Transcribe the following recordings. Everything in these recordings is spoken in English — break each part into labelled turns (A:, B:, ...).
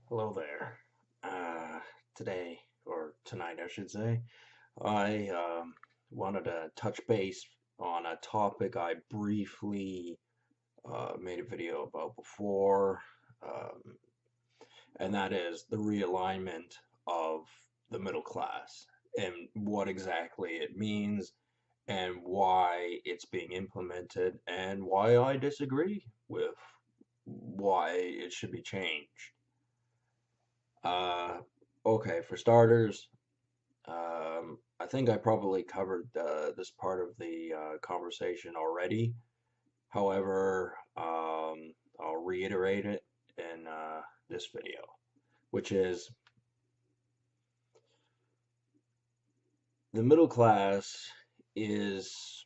A: Hello there. Today, or tonight, I should say, I wanted to touch base on a topic I briefly made a video about before, um, and that is the realignment of the middle class and what exactly it means and why it's being implemented and why I disagree with why it should be changed. Uh, okay, for starters, I think I probably covered this part of the conversation already. However, I'll reiterate it in this video, which is the middle class is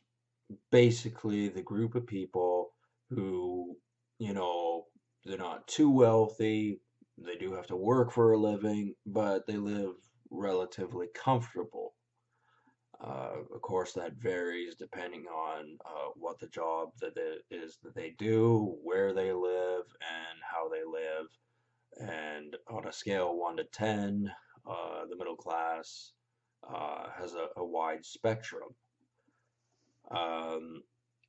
A: basically the group of people who, you know, they're not too wealthy, they do have to work for a living, but they live relatively comfortable. Of course, that varies depending on what the job is that they do, where they live, and how they live. And on a scale of 1 to 10, the middle class has a wide spectrum. Um,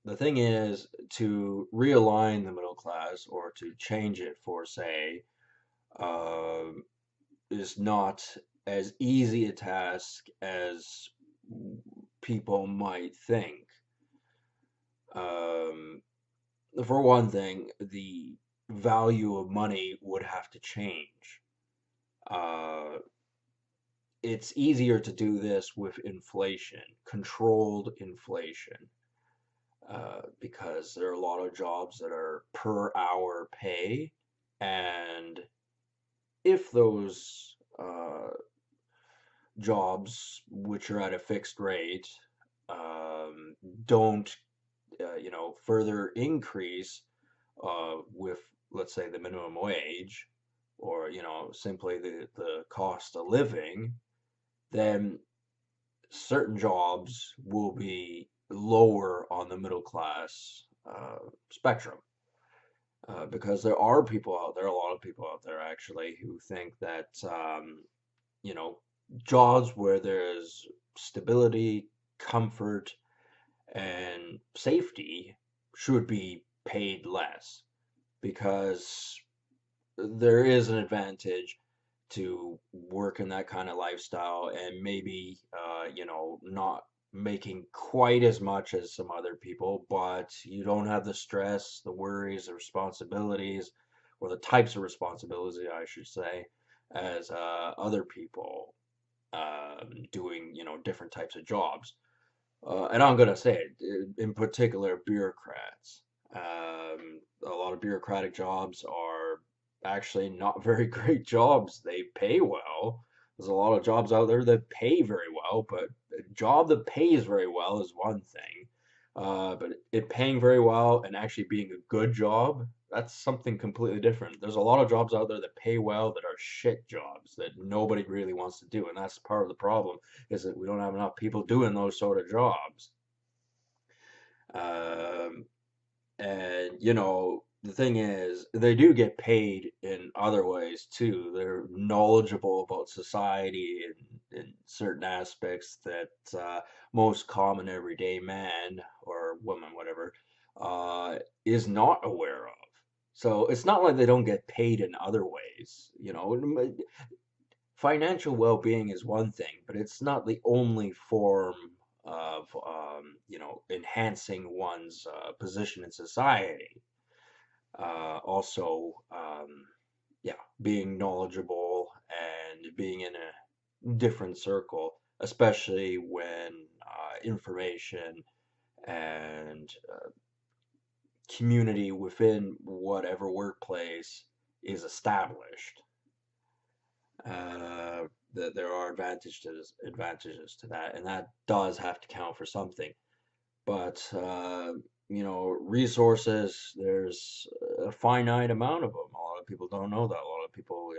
A: the thing is, to realign the middle class or to change it for, say, um, is not as easy a task as people might think. Um, for one thing, the value of money would have to change. Uh, it's easier to do this with inflation, controlled inflation, because there are a lot of jobs that are per hour pay, and if those jobs, which are at a fixed rate, um, don't further increase with, let's say, the minimum wage, or simply the cost of living, then certain jobs will be lower on the middle class spectrum. Because there are people out there, a lot of people out there actually, who think that you know jobs where there's stability, comfort, and safety should be paid less, because there is an advantage to work in that kind of lifestyle and maybe not making quite as much as some other people, but you don't have the stress, the worries, the responsibilities, or the types of responsibilities, I should say, as other people doing different types of jobs. And I'm going to say it, in particular, bureaucrats. A lot of bureaucratic jobs are actually not very great jobs. They pay well. There's a lot of jobs out there that pay very well, but a job that pays very well is one thing. But it paying very well and actually being a good job, that's something completely different. There's a lot of jobs out there that pay well that are shit jobs that nobody really wants to do, and that's part of the problem, is that we don't have enough people doing those sort of jobs. Um, and the thing is, they do get paid in other ways too. They're knowledgeable about society in certain aspects that most common everyday man or woman, whatever, is not aware of. So it's not like they don't get paid in other ways. Financial well-being is one thing, but it's not the only form of enhancing one's position in society. Also, yeah, being knowledgeable and being in a different circle, especially when information and community within whatever workplace is established. Uh, that there are advantages to that, and that does have to count for something. But resources, there's a finite amount of them. A lot of people don't know that. A lot of people,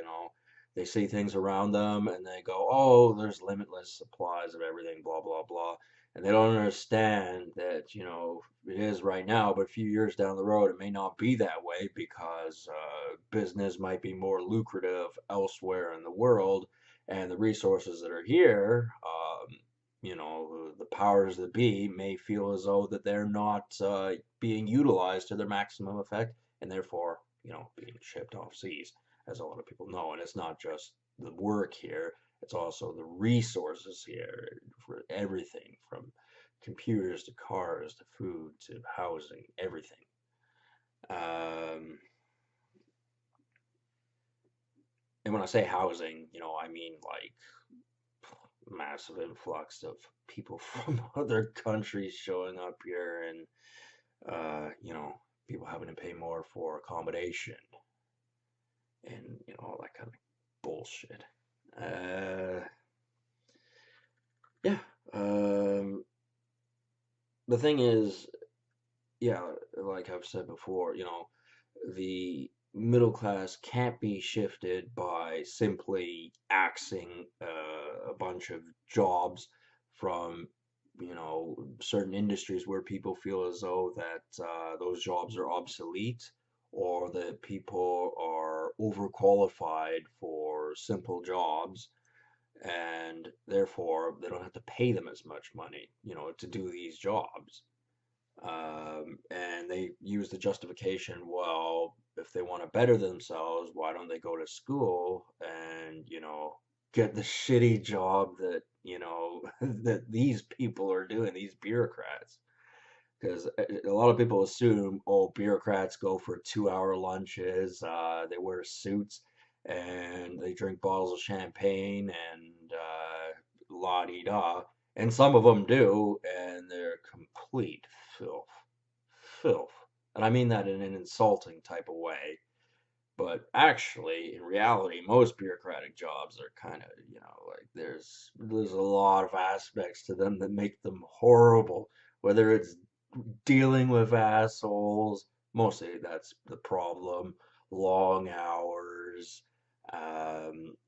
A: they see things around them and they go, "Oh, there's limitless supplies of everything, blah blah blah." And they don't understand that, it is right now, but a few years down the road, it may not be that way because business might be more lucrative elsewhere in the world, and the resources that are here, the powers that be may feel as though that they're not being utilized to their maximum effect, and therefore, being shipped off seas, as a lot of people know. And it's not just the work here, it's also the resources here for everything from computers to cars to food to housing, everything. Um, and when I say housing, I mean like massive influx of people from other countries showing up here, and people having to pay more for accommodation and all that kind of bullshit. Uh, yeah. Um, the thing is, yeah, like I've said before, the middle class can't be shifted by simply axing a bunch of jobs from, certain industries where people feel as though that those jobs are obsolete, or that people are overqualified for simple jobs, and therefore they don't have to pay them as much money, to do these jobs. And they use the justification, well, if they want to better themselves, why don't they go to school and, get the shitty job that, that these people are doing, these bureaucrats. Because a lot of people assume, oh, bureaucrats go for 2 hour lunches, they wear suits, and they drink bottles of champagne and la di da. And some of them do, and they're complete filth. Filth. And I mean that in an insulting type of way. But actually, in reality, most bureaucratic jobs are kind of, like there's a lot of aspects to them that make them horrible. Whether it's dealing with assholes, mostly that's the problem. Long hours,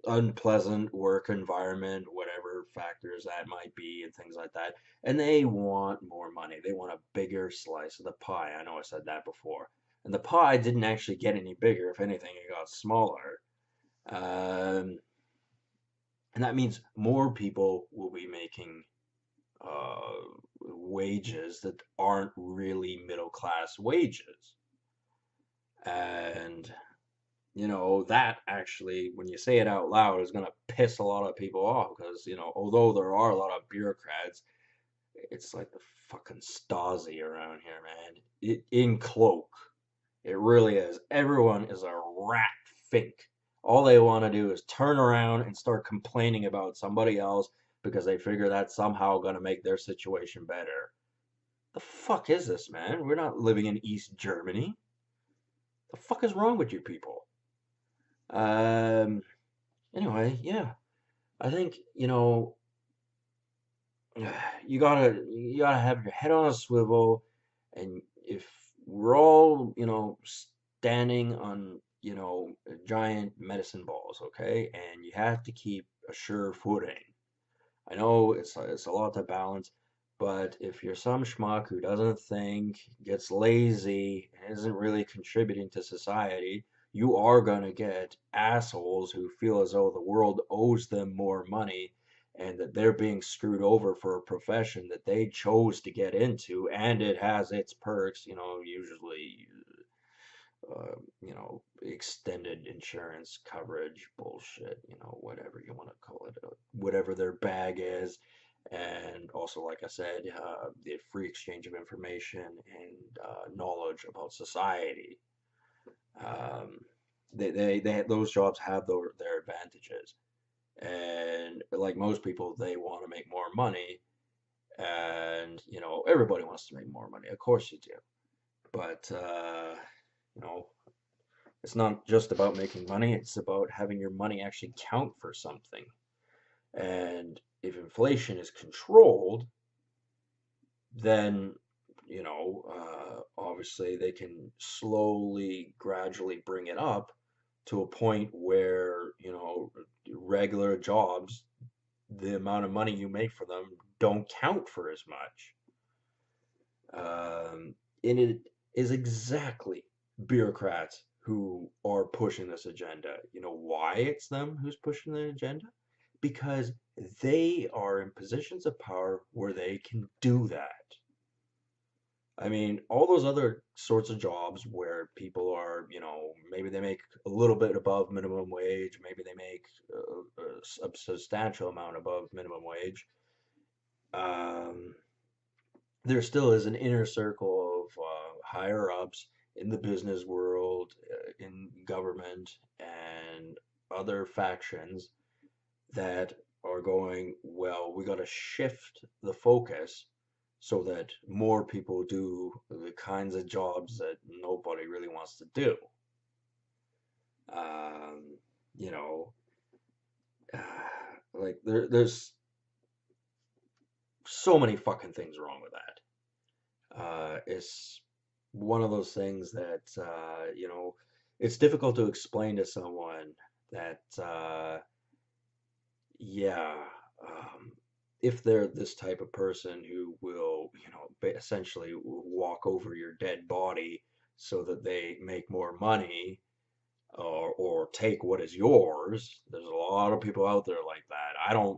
A: unpleasant work environment, whatever factors that might be, and things like that. And they want more money. They want a bigger slice of the pie. I know I said that before. And the pie didn't actually get any bigger. If anything, it got smaller. Um, and that means more people will be making uh, wages that aren't really middle class wages. And, that actually, when you say it out loud, is going to piss a lot of people off because, although there are a lot of bureaucrats, it's like the fucking Stasi around here, man. In cloak. It really is. Everyone is a rat fink. All they want to do is turn around and start complaining about somebody else because they figure that's somehow going to make their situation better. The fuck is this, man? We're not living in East Germany. The fuck is wrong with you people? Um, anyway, yeah. I think, you gotta have your head on a swivel, and if we're all, standing on, giant medicine balls, okay, and you have to keep a sure footing. I know it's a lot to balance, but if you're some schmuck who doesn't think, gets lazy, and isn't really contributing to society, you are gonna get assholes who feel as though the world owes them more money and that they're being screwed over for a profession that they chose to get into, and it has its perks, usually extended insurance coverage, bullshit, whatever you want to call it, whatever their bag is. And also, like I said, the free exchange of information and knowledge about society. Um, those jobs have their advantages. And like most people, they want to make more money. And, everybody wants to make more money. Of course you do. But, you know, it's not just about making money, it's about having your money actually count for something. And if inflation is controlled, then, obviously they can slowly, gradually bring it up to a point where, regular jobs, the amount of money you make for them don't count for as much. And it is exactly bureaucrats who are pushing this agenda. You know why it's them who's pushing the agenda? Because they are in positions of power where they can do that. I mean, all those other sorts of jobs where people are, maybe they make a little bit above minimum wage, maybe they make a substantial amount above minimum wage. Um, there still is an inner circle of higher ups in the business world, in government, and other factions that are going, well, we got to shift the focus so that more people do the kinds of jobs that nobody really wants to do. Um, you know, like there's so many fucking things wrong with that. It's one of those things that it's difficult to explain to someone that yeah, um, if they're this type of person who will, essentially walk over your dead body so that they make more money, or take what is yours. There's a lot of people out there like that. Uh,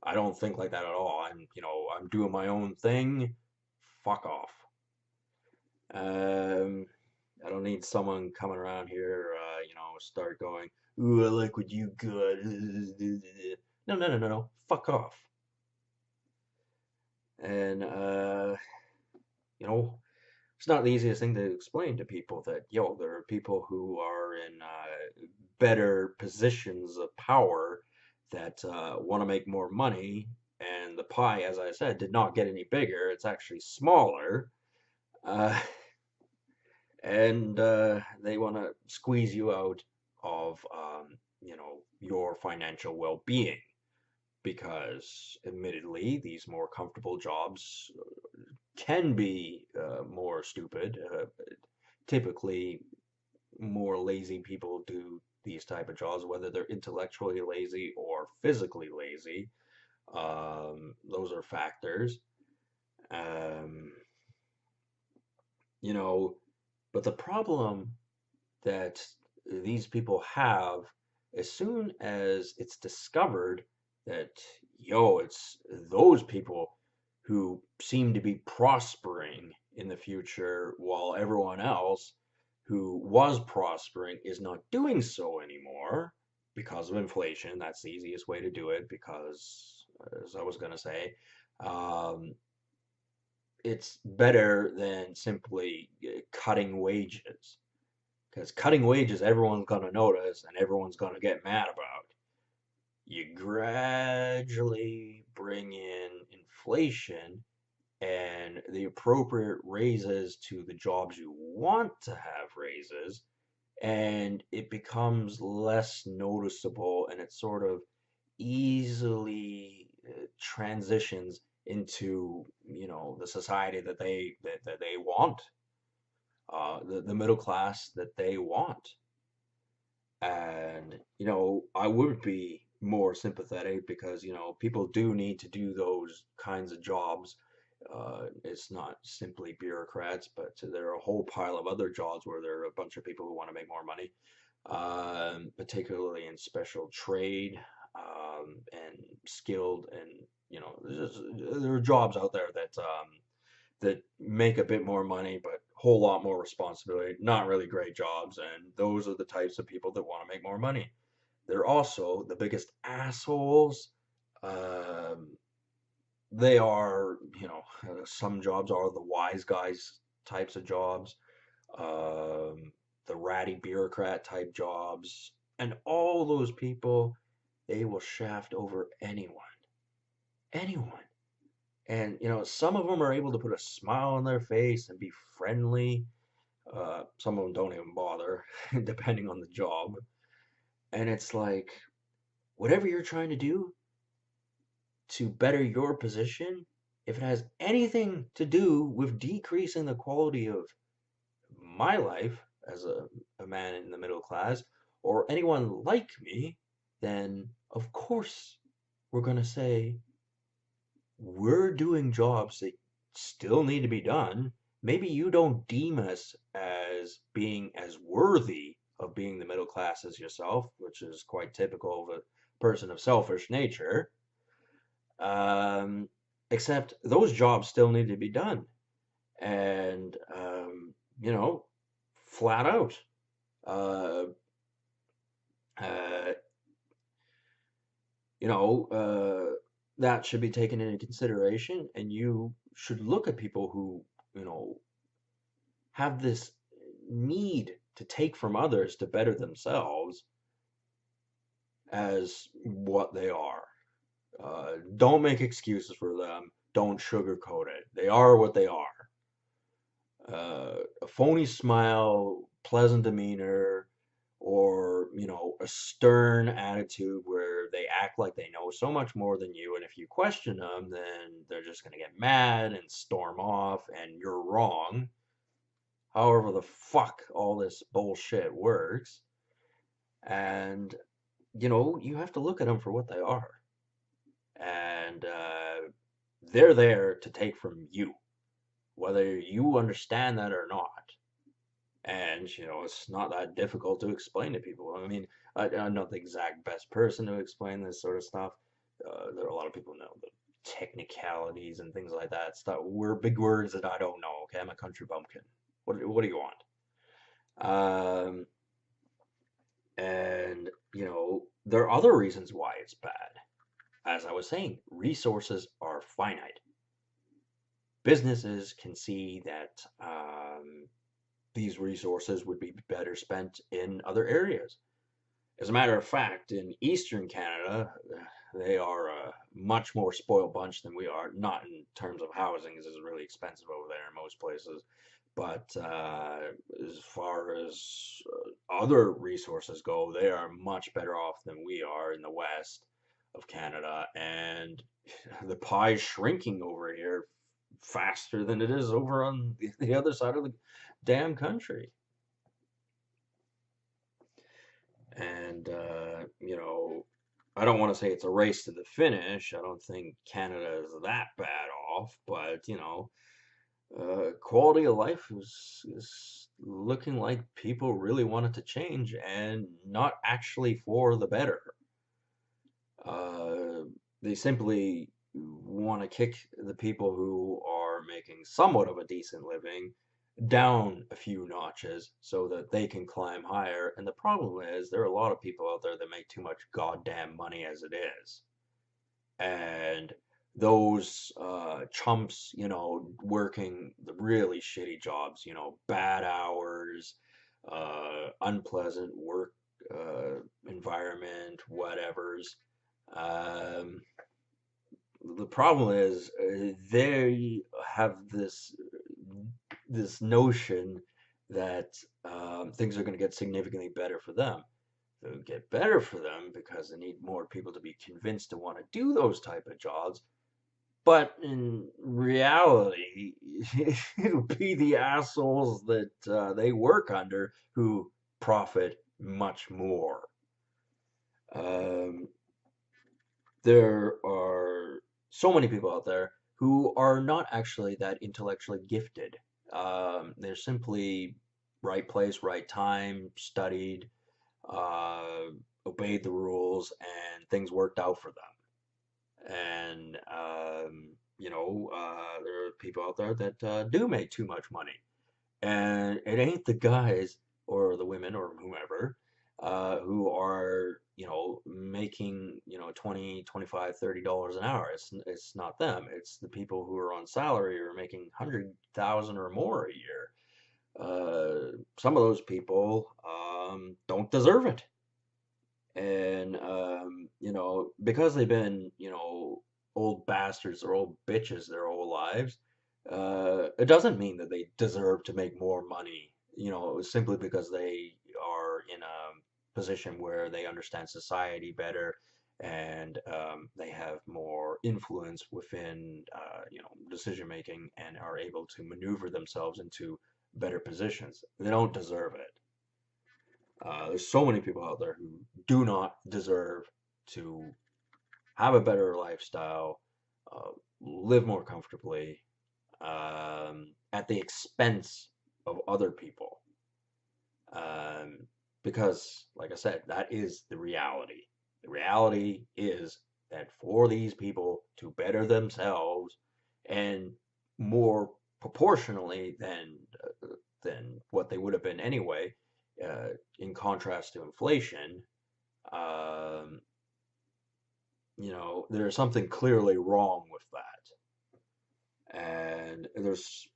A: I don't think like that at all. I'm doing my own thing. Fuck off. Um, I don't need someone coming around here, start going, ooh, I like what you got. No, no, no, no, no. Fuck off. And, it's not the easiest thing to explain to people that, there are people who are in better positions of power that want to make more money. And the pie, as I said, did not get any bigger. It's actually smaller. Uh, and they want to squeeze you out of your financial well-being, because admittedly these more comfortable jobs can be more stupid. Typically more lazy people do these type of jobs, whether they're intellectually lazy or physically lazy. Those are factors. um, you know but the problem that these people have, as soon as it's discovered that, it's those people who seem to be prospering in the future while everyone else who was prospering is not doing so anymore because of inflation. That's the easiest way to do it, because, as I was going to say, um, it's better than simply cutting wages, because cutting wages, everyone's going to notice and everyone's going to get mad about. You gradually bring in inflation and the appropriate raises to the jobs you want to have raises, and it becomes less noticeable, and it sort of easily transitions into, the society that they want, the middle class that they want. And, I would be more sympathetic because, people do need to do those kinds of jobs. It's not simply bureaucrats, but there are a whole pile of other jobs where there are a bunch of people who want to make more money, particularly in special trade, and skilled, and, there are jobs out there that make a bit more money, but a whole lot more responsibility. Not really great jobs, and those are the types of people that want to make more money. They're also the biggest assholes. Um, they are, some jobs are the wise guys types of jobs, um, the ratty bureaucrat type jobs, and all those people, they will shaft over anyone. Anyone. And, some of them are able to put a smile on their face and be friendly. Some of them don't even bother, depending on the job. And it's like, whatever you're trying to do to better your position, if it has anything to do with decreasing the quality of my life as a man in the middle class, or anyone like me, then of course we're going to say we're doing jobs that still need to be done. Maybe you don't deem us as being as worthy of being the middle class as yourself, which is quite typical of a person of selfish nature. Um, Except those jobs still need to be done. And, you know, flat out, uh, uh, you know, that should be taken into consideration. And you should look at people who, you know, have this need to take from others to better themselves as what they are. Don't make excuses for them. Don't sugarcoat it. They are what they are. A phony smile, pleasant demeanor, or a stern attitude where they act like they know so much more than you, and if you question them, then they're just going to get mad and storm off, and you're wrong. However the fuck all this bullshit works, and you have to look at them for what they are, and they're there to take from you, whether you understand that or not. And it's not that difficult to explain to people. I mean, I'm not the exact best person to explain this sort of stuff. There are a lot of people who know the technicalities and things like that. Stuff were big words that I don't know. Okay, I'm a country bumpkin. What do you want? Um, and there are other reasons why it's bad. As I was saying, resources are finite. Businesses can see that these resources would be better spent in other areas. As a matter of fact, in Eastern Canada, they are a much more spoiled bunch than we are. Not in terms of housing, because it's really expensive over there in most places, but as far as other resources go, they are much better off than we are in the west of Canada, and the pie's shrinking over here faster than it is over on the other side of the damn country. And, I don't want to say it's a race to the finish. I don't think Canada is that bad off, but, quality of life is looking like people really want it to change and not actually for the better. Uh, they simply want to kick the people who are making somewhat of a decent living down a few notches so that they can climb higher. And the problem is, there are a lot of people out there that make too much goddamn money as it is. And those chumps, working the really shitty jobs, bad hours, unpleasant work environment, whatever's. Um, the problem is they have this notion that things are going to get significantly better for them. They'll get better for them because they need more people to be convinced to want to do those type of jobs. But in reality, it'll be the assholes that they work under who profit much more. Um, there are so many people out there who are not actually that intellectually gifted. They're simply right place, right time, studied, uh, obeyed the rules, and things worked out for them. And there are people out there that do make too much money, and it ain't the guys or the women or whomever who are making 20, 25, $30 an hour. It's not them. It's the people who are on salary or making 100,000 or more a year. Some of those people don't deserve it, and because they've been old bastards or old bitches their whole lives, it doesn't mean that they deserve to make more money, simply because they are in a position where they understand society better, and they have more influence within decision making and are able to maneuver themselves into better positions. They don't deserve it. There's so many people out there who do not deserve to have a better lifestyle, live more comfortably at the expense of other people. Um, because, like I said, that is the reality. The reality is that for these people to better themselves and more proportionally than what they would have been anyway, uh, in contrast to inflation, um, there's something clearly wrong with that. And there's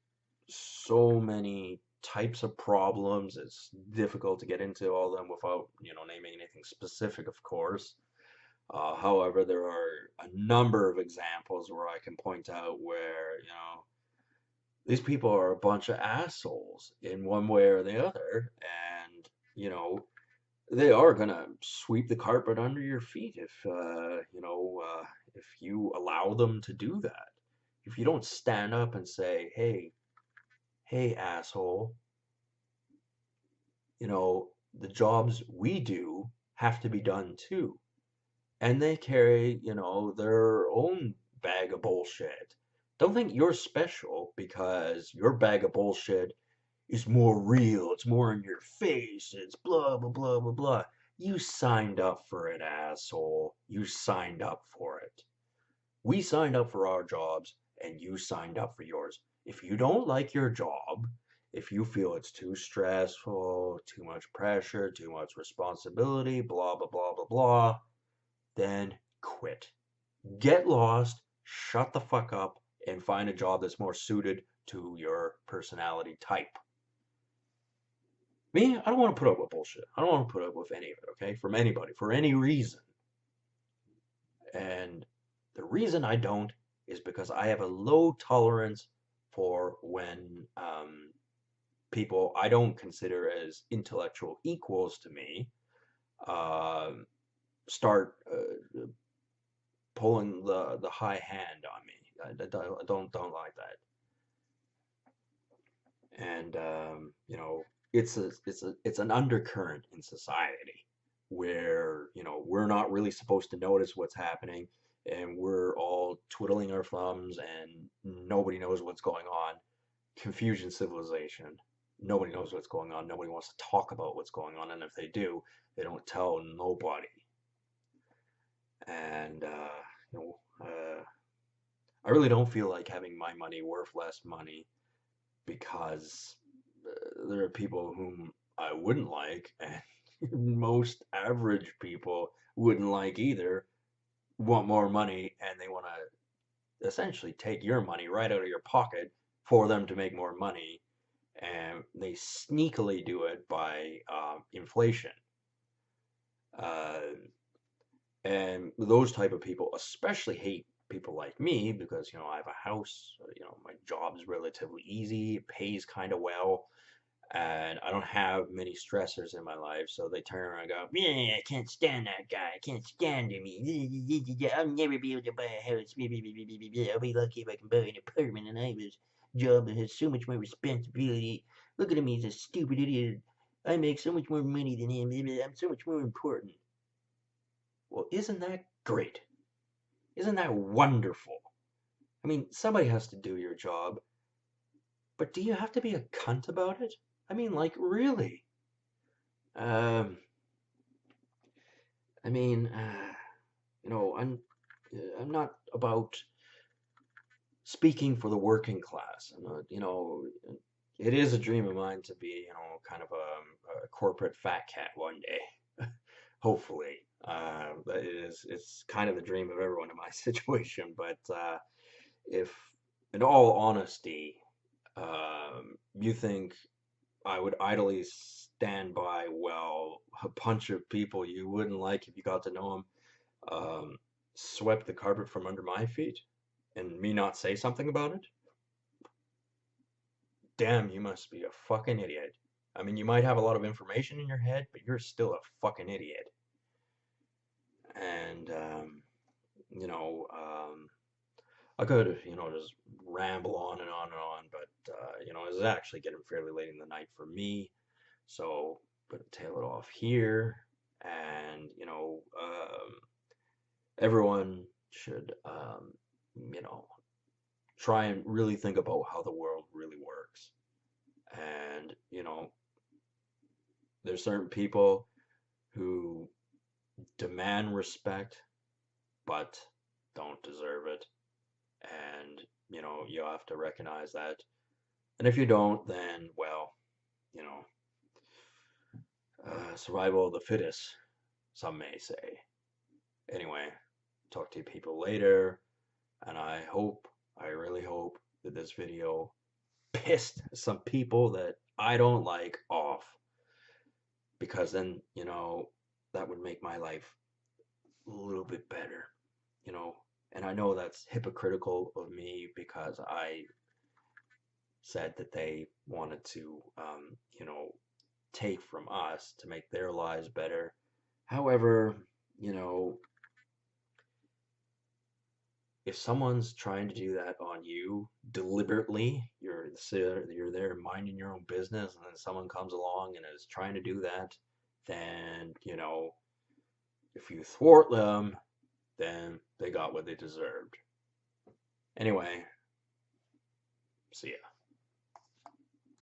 A: so many types of problems. It's difficult to get into all of them without, naming anything specific, of course. However, there are a number of examples where I can point out where, these people are a bunch of assholes in one way or the other, and, they are gonna sweep the carpet under your feet if you allow them to do that. If you don't stand up and say, hey, asshole, the jobs we do have to be done too. And they carry, their own bag of bullshit. Don't think you're special because your bag of bullshit is more real, it's more in your face, it's blah, blah, blah, blah, blah. You signed up for it, asshole. You signed up for it. We signed up for our jobs and you signed up for yours. If you don't like your job, if you feel it's too stressful, too much pressure, too much responsibility, blah, blah, blah, blah, blah, then quit. Get lost, shut the fuck up, and find a job that's more suited to your personality type. Me, I don't want to put up with bullshit. I don't want to put up with any of it, okay? From anybody, for any reason. And the reason I don't is because I have a low tolerance for when people I don't consider as intellectual equals to me um start pulling the high hand on me. I don't like that. And it's an undercurrent in society where we're not really supposed to notice what's happening, and we're all twiddling our thumbs and nobody knows what's going on. Confusion civilization. Nobody knows what's going on. Nobody wants to talk about what's going on, and if they do, they don't tell nobody. And I really don't feel like having my money worth less money because there are people whom I wouldn't like, and most average people wouldn't like either, want more money, and they want to essentially take your money right out of your pocket for them to make more money, and they sneakily do it by inflation. Uh, and those type of people especially hate people like me because I have a house, my job is relatively easy, it pays kind of well, and I don't have many stressors in my life. So they turn around and go, "Yeah, I can't stand that guy. I can't stand him. I'll never be able to buy a house. I'll be lucky if I can buy an apartment, and I have a job that has so much more responsibility. Look at him, he's a stupid idiot. I make so much more money than him. I'm so much more important." Well, isn't that great? Isn't that wonderful? I mean, somebody has to do your job, but do you have to be a cunt about it? I mean, like, really? Um, I mean, you know, I'm I'm not about speaking for the working class. I'm not, it is a dream of mine to be, kind of a corporate fat cat one day, hopefully. It's kind of the dream of everyone in my situation. But if, in all honesty, you think I would idly stand by while a bunch of people you wouldn't like if you got to know them um, swept the carpet from under my feet and me not say something about it? Damn, you must be a fucking idiot. I mean, you might have a lot of information in your head, but you're still a fucking idiot. And, you know, um, I could, just ramble on and on and on, but, it's actually getting fairly late in the night for me. So, I'm gonna tail it off here. And, everyone should, you know, try and really think about how the world really works. And, there's certain people who demand respect but don't deserve it. And, you have to recognize that. And if you don't, then, well, you know, survival of the fittest, some may say. Anyway, talk to you people later. And I really hope that this video pissed some people that I don't like off. Because then, that would make my life a little bit better, you know. And I know that's hypocritical of me because I said that they wanted to, take from us to make their lives better. However, you know, if someone's trying to do that on you deliberately, you're there minding your own business, and then someone comes along and is trying to do that, then, if you thwart them, then they got what they deserved. Anyway, see ya.